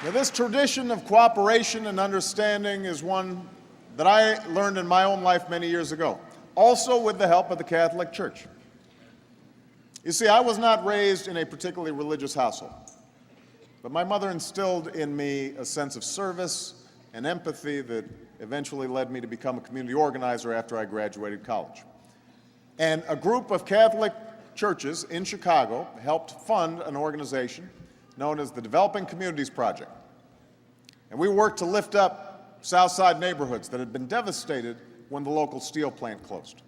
Now, this tradition of cooperation and understanding is one that I learned in my own life many years ago, also with the help of the Catholic Church. You see, I was not raised in a particularly religious household, but my mother instilled in me a sense of service and empathy that eventually led me to become a community organizer after I graduated college. And a group of Catholic churches in Chicago helped fund an organization known as the Developing Communities Project. And we worked to lift up South Side neighborhoods that had been devastated when the local steel plant closed.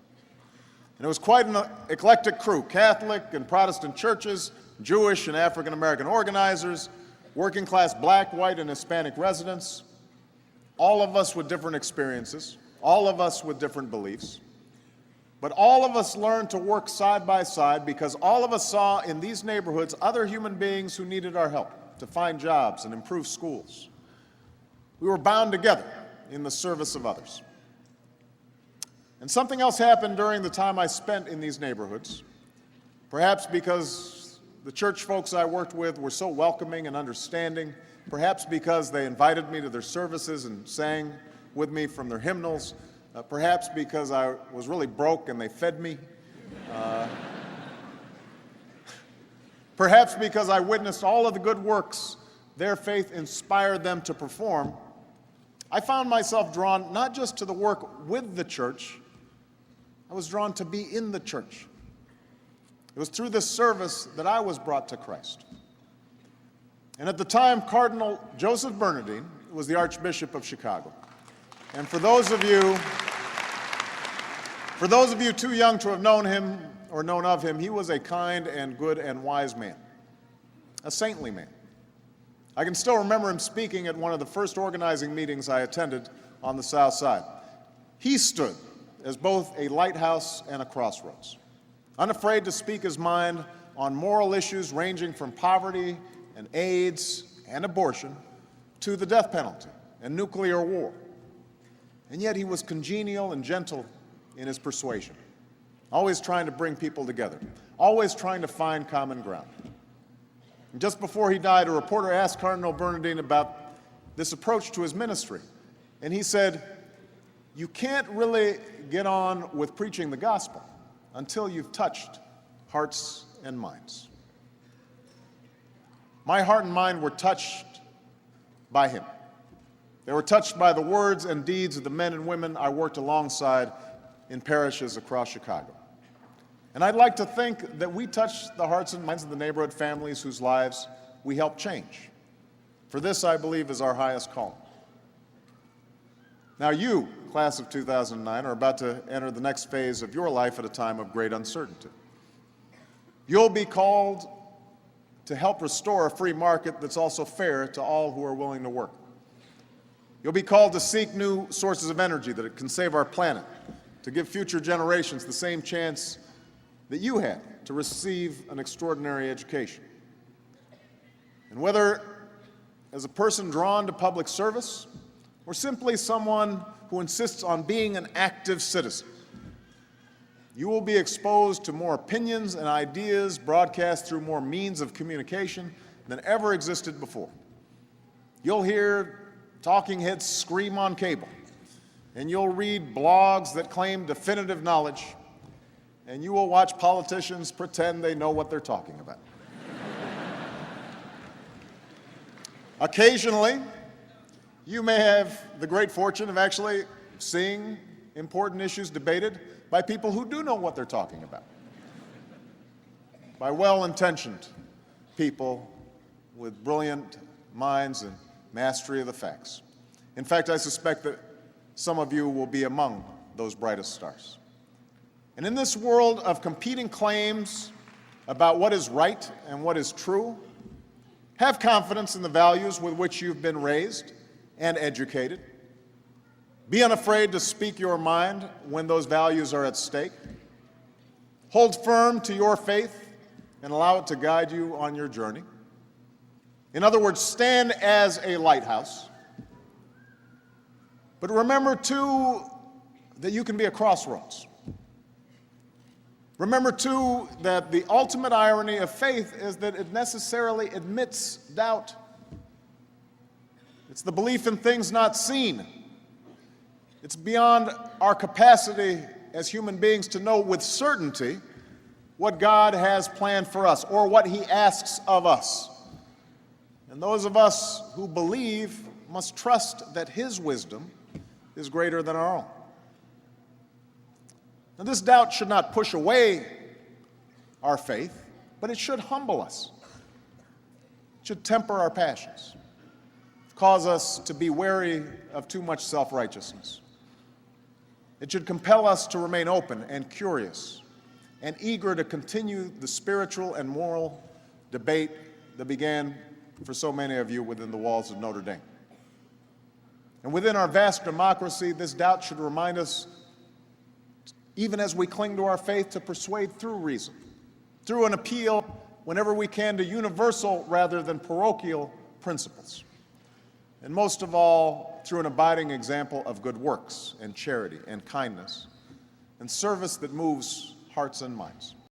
And it was quite an eclectic crew: Catholic and Protestant churches, Jewish and African American organizers, working class Black, white, and Hispanic residents, all of us with different experiences, all of us with different beliefs. But all of us learned to work side by side because all of us saw in these neighborhoods other human beings who needed our help to find jobs and improve schools. We were bound together in the service of others. And something else happened during the time I spent in these neighborhoods, perhaps because the church folks I worked with were so welcoming and understanding, perhaps because they invited me to their services and sang with me from their hymnals, perhaps because I was really broke and they fed me, perhaps because I witnessed all of the good works their faith inspired them to perform. I found myself drawn not just to the work with the church, I was drawn to be in the church. It was through this service that I was brought to Christ. And at the time, Cardinal Joseph Bernardine was the Archbishop of Chicago. And for those of you too young to have known him or known of him, he was a kind and good and wise man, a saintly man. I can still remember him speaking at one of the first organizing meetings I attended on the South Side. He stood as both a lighthouse and a crossroads, unafraid to speak his mind on moral issues ranging from poverty and AIDS and abortion to the death penalty and nuclear war. And yet he was congenial and gentle in his persuasion, always trying to bring people together, always trying to find common ground. And just before he died, a reporter asked Cardinal Bernardine about this approach to his ministry. And he said, "You can't really get on with preaching the gospel until you've touched hearts and minds." My heart and mind were touched by him. They were touched by the words and deeds of the men and women I worked alongside in parishes across Chicago. And I'd like to think that we touched the hearts and minds of the neighborhood families whose lives we helped change. For this, I believe, is our highest calling. Now you, class of 2009, are about to enter the next phase of your life at a time of great uncertainty. You'll be called to help restore a free market that's also fair to all who are willing to work. You'll be called to seek new sources of energy that can save our planet, to give future generations the same chance that you had to receive an extraordinary education. And whether as a person drawn to public service or simply someone who insists on being an active citizen, you will be exposed to more opinions and ideas broadcast through more means of communication than ever existed before. You'll hear talking heads scream on cable, and you'll read blogs that claim definitive knowledge, and you will watch politicians pretend they know what they're talking about. Occasionally, you may have the great fortune of actually seeing important issues debated by people who do know what they're talking about, by well-intentioned people with brilliant minds and mastery of the facts. In fact, I suspect that some of you will be among those brightest stars. And in this world of competing claims about what is right and what is true, have confidence in the values with which you've been raised and educated. Be unafraid to speak your mind when those values are at stake. Hold firm to your faith and allow it to guide you on your journey. In other words, stand as a lighthouse. But remember, too, that you can be a crossroads. Remember, too, that the ultimate irony of faith is that it necessarily admits doubt. It's the belief in things not seen. It's beyond our capacity as human beings to know with certainty what God has planned for us or what He asks of us. And those of us who believe must trust that His wisdom is greater than our own. Now, this doubt should not push away our faith, but it should humble us. It should temper our passions, cause us to be wary of too much self-righteousness. It should compel us to remain open and curious and eager to continue the spiritual and moral debate that began for so many of you within the walls of Notre Dame. And within our vast democracy, this doubt should remind us, even as we cling to our faith, to persuade through reason, through an appeal whenever we can to universal rather than parochial principles. And most of all, through an abiding example of good works and charity and kindness and service that moves hearts and minds.